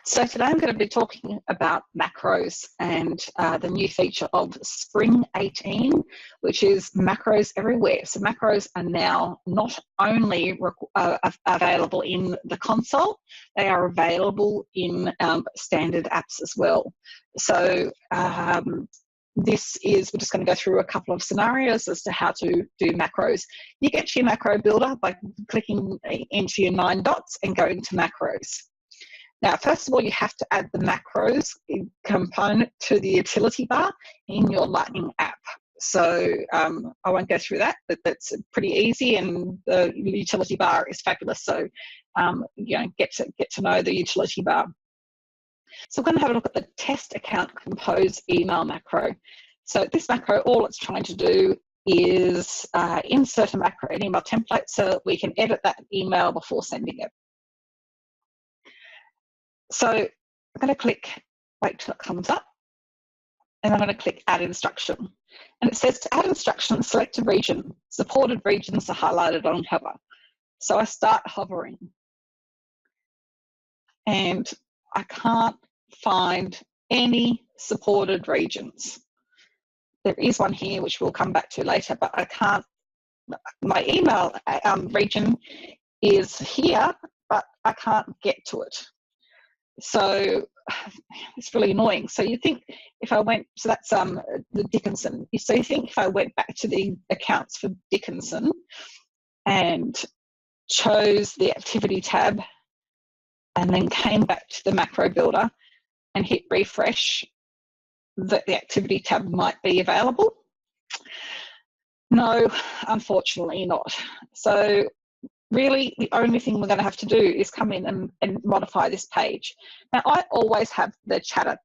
So today I'm going to be talking about macros and the new feature of Spring 18, which is macros everywhere. So macros are now not only available in the console, they are available in standard apps as well. So we're just going to go through a couple of scenarios as to how to do macros. You get to your macro builder by clicking into your 9 dots and going to macros. Now, first of all, you have to add the macros component to the utility bar in your Lightning app. So I won't go through that, but that's pretty easy, and the utility bar is fabulous. So get to know the utility bar. So we're going to have a look at the test account compose email macro. So this macro, all it's trying to do is insert a macro in email template so that we can edit that email before sending it. So I'm going to click, wait till it comes up, and I'm going to click add instruction. And it says to add instruction, select a region. Supported regions are highlighted on hover. So I start hovering, and I can't find any supported regions. There is one here, which we'll come back to later, but I can't, my email region is here, but I can't get to it. So it's really annoying. So you think if I went, so that's the Dickinson. So you think if I went back to the accounts for Dickinson and chose the activity tab and then came back to the macro builder and hit refresh, that the activity tab might be available? No, unfortunately not. So really, the only thing we're going to have to do is come in and modify this page. Now, I always have the Chatter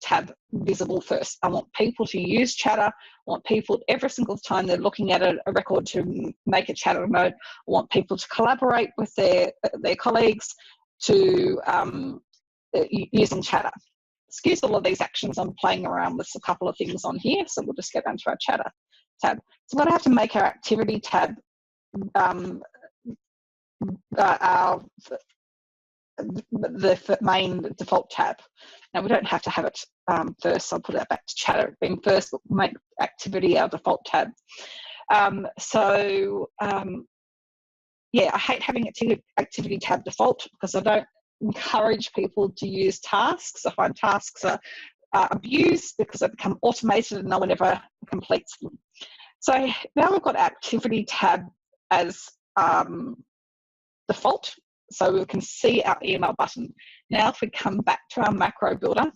tab visible first. I want people to use Chatter. I want people, every single time they're looking at a record, to make a Chatter note. I want people to collaborate with their colleagues to using Chatter. Excuse all of these actions. I'm playing around with a couple of things on here, so we'll just get down to our Chatter tab. So we're going to have to make our activity tab the main default tab. Now we don't have to have it first. I'll put that back to Chatter being first, but we'll make activity our default tab. Yeah, I hate having activity tab default because I don't encourage people to use tasks. I find tasks are abused because they become automated and no one ever completes them. So now we've got activity tab as default, so we can see our email button. Now if we come back to our macro builder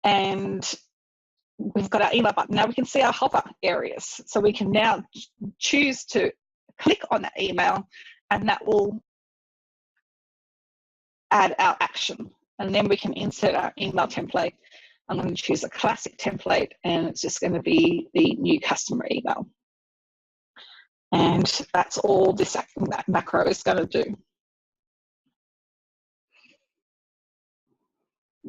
and we've got our email button, now we can see our hover areas. So we can now choose to click on that email and that will add our action. And then we can insert our email template. I'm going to choose a classic template and it's just going to be the new customer email. And that's all that macro is going to do.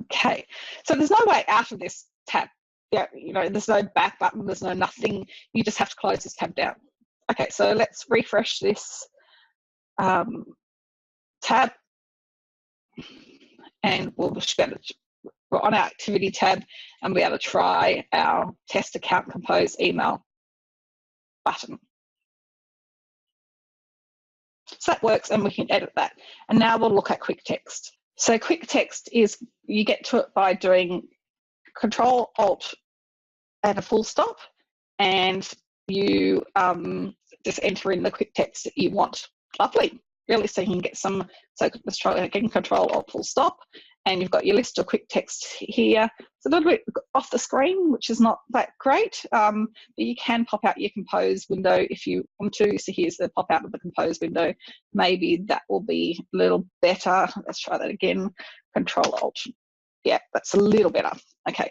Okay, so there's no way out of this tab. Yeah, there's no back button, there's no nothing. You just have to close this tab down. Okay, so let's refresh this tab, and we're on our activity tab, and we'll be able to try our test account compose email button. So that works, and we can edit that. And now we'll look at quick text. So quick text is, you get to it by doing Control Alt and a full stop, and you just enter in the quick text that you want. Lovely. Really, so you can get some, so let's try again, Control Alt full stop, and you've got your list of quick text here. It's a little bit off the screen, which is not that great, but you can pop out your compose window if you want to. So here's the pop out of the compose window. Maybe that will be a little better. Let's try that again. Control Alt. Yeah, that's a little better. Okay.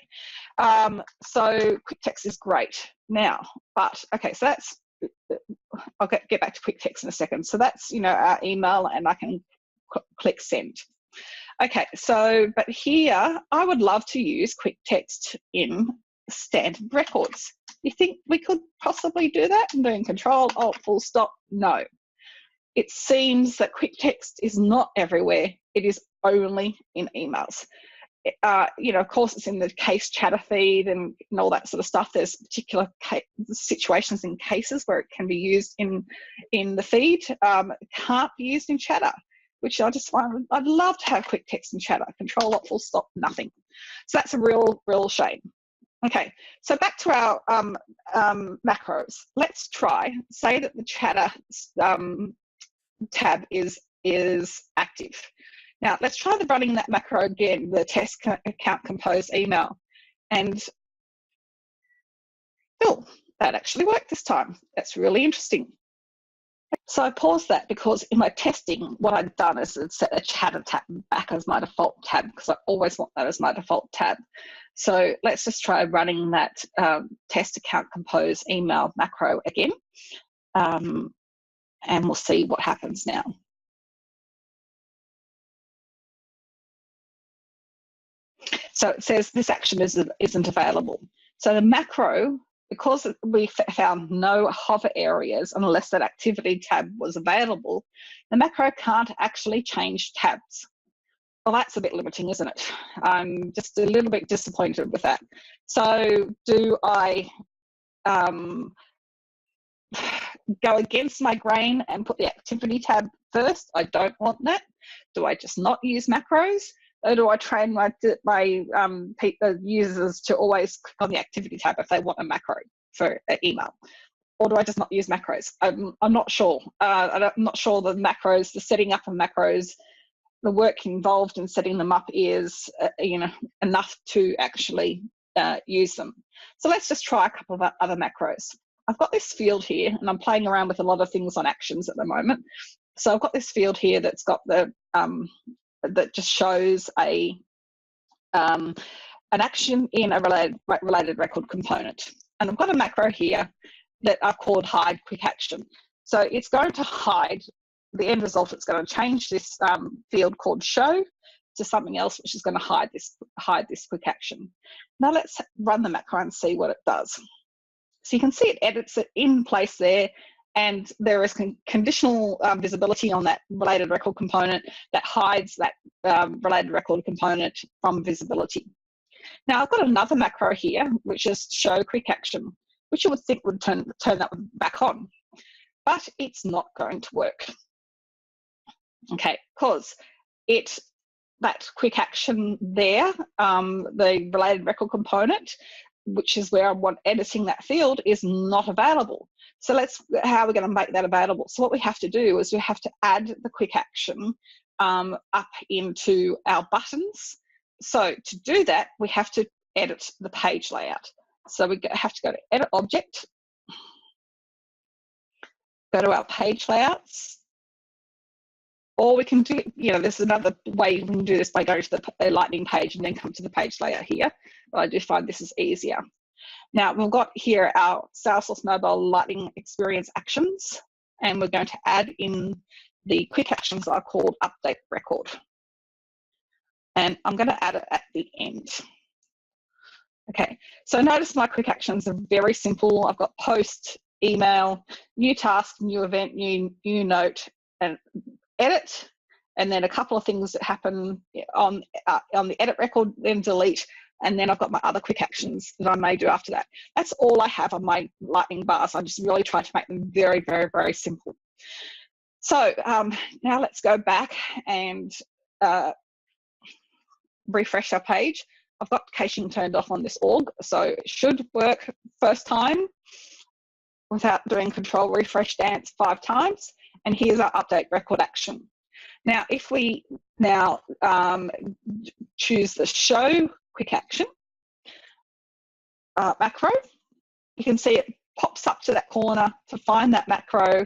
So quick text is great now, but okay, so that's, I'll get back to quick text in a second. So that's, our email, and I can click send. Okay, so, but here, I would love to use quick text in standard records. You think we could possibly do that? I'm doing Control Alt full stop? No. it seems that quick text is not everywhere. It is only in emails. Of course, it's in the case chatter feed and all that sort of stuff. There's particular situations and cases where it can be used in the feed. It can't be used in chatter, which I just find I'd love to have quick text in chatter. Control Alt, full stop, nothing. So that's a real shame. Okay, so back to our macros. Let's say that the chatter tab is active. Now let's try running that macro again, the test account compose email, and that actually worked this time. That's really interesting. So I paused that because in my testing, what I'd done is set a chatter tab back as my default tab, because I always want that as my default tab. So let's just try running that test account compose email macro again, and we'll see what happens now. So it says this action isn't available. So the macro, because we found no hover areas unless that activity tab was available, the macro can't actually change tabs. Well, that's a bit limiting, isn't it? I'm just a little bit disappointed with that. So do I go against my grain and put the activity tab first? I don't want that. Do I just not use macros? Or do I train my users to always click on the activity tab if they want a macro for an email? Or do I just not use macros? I'm not sure. I'm not sure the macros, the setting up of macros, the work involved in setting them up is enough to actually use them. So let's just try a couple of other macros. I've got this field here, and I'm playing around with a lot of things on actions at the moment. So I've got this field here that's got the that just shows an action in a related record component. And I've got a macro here that I've called hide quick action. So it's going to hide the end result. It's going to change this field called show to something else, which is going to hide this quick action. Now let's run the macro and see what it does. So you can see it edits it in place there, and there is conditional visibility on that related record component that hides that related record component from visibility. Now I've got another macro here, which is show quick action, which you would think would turn that back on, but it's not going to work. Okay, because that quick action there, the related record component, which is where I want editing that field, is not available. So how are we going to make that available? So what we have to do is we have to add the quick action up into our buttons. So to do that, we have to edit the page layout. So we have to go to Edit Object, go to our page layouts, or we can do, there's another way we can do this by going to the Lightning page and then come to the page layout here. But I do find this is easier. Now we've got here our Salesforce Mobile Lightning Experience actions, and we're going to add in the quick actions that are called Update Record. And I'm going to add it at the end. Okay, so notice my quick actions are very simple. I've got post, email, new task, new event, new note, and edit, and then a couple of things that happen on the edit record, then delete, and then I've got my other quick actions that I may do after that. That's all I have on my Lightning bars. I just really try to make them very, very, very simple. So now let's go back and refresh our page. I've got caching turned off on this org, so it should work first time without doing control refresh dance 5 times. And here's our update record action. Now, if we now choose the show quick action macro, you can see it pops up to that corner to find that macro,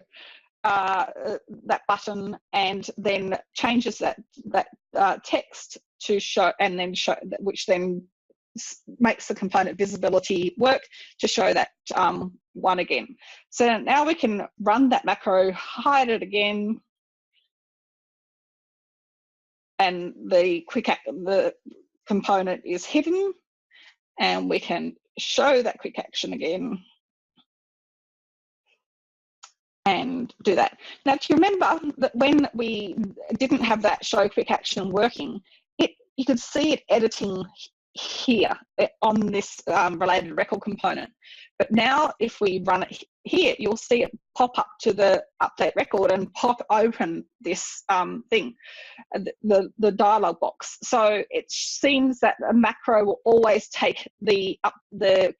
that button, and then changes that text to show, and then show, which then makes the component visibility work to show that one again. So now we can run that macro, hide it again, and the component is hidden, and we can show that quick action again, and do that. Now, do you remember that when we didn't have that show quick action working, you could see it editing here on this related record component. But now if we run it here, you'll see it pop up to the update record and pop open this thing, the dialog box. So it seems that a macro will always take the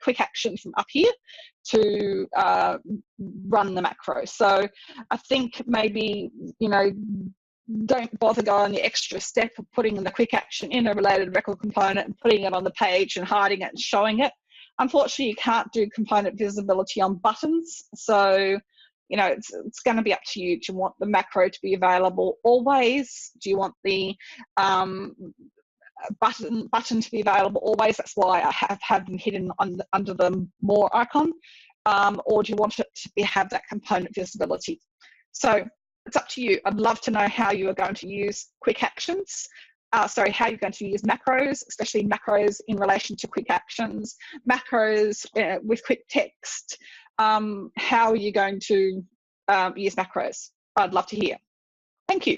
quick action from up here to run the macro. So I think maybe, you know, don't bother going the extra step of putting the quick action in a related record component and putting it on the page and hiding it and showing it. Unfortunately, you can't do component visibility on buttons. So, you know, it's going to be up to you. Do you want the macro to be available always? Do you want the button to be available always? That's why I have them hidden under the more icon. Or do you want it to have that component visibility? So it's up to you. I'd love to know how you are going to use quick actions. How you're going to use macros, especially macros in relation to quick actions, macros with quick text. How are you going to use macros? I'd love to hear. Thank you.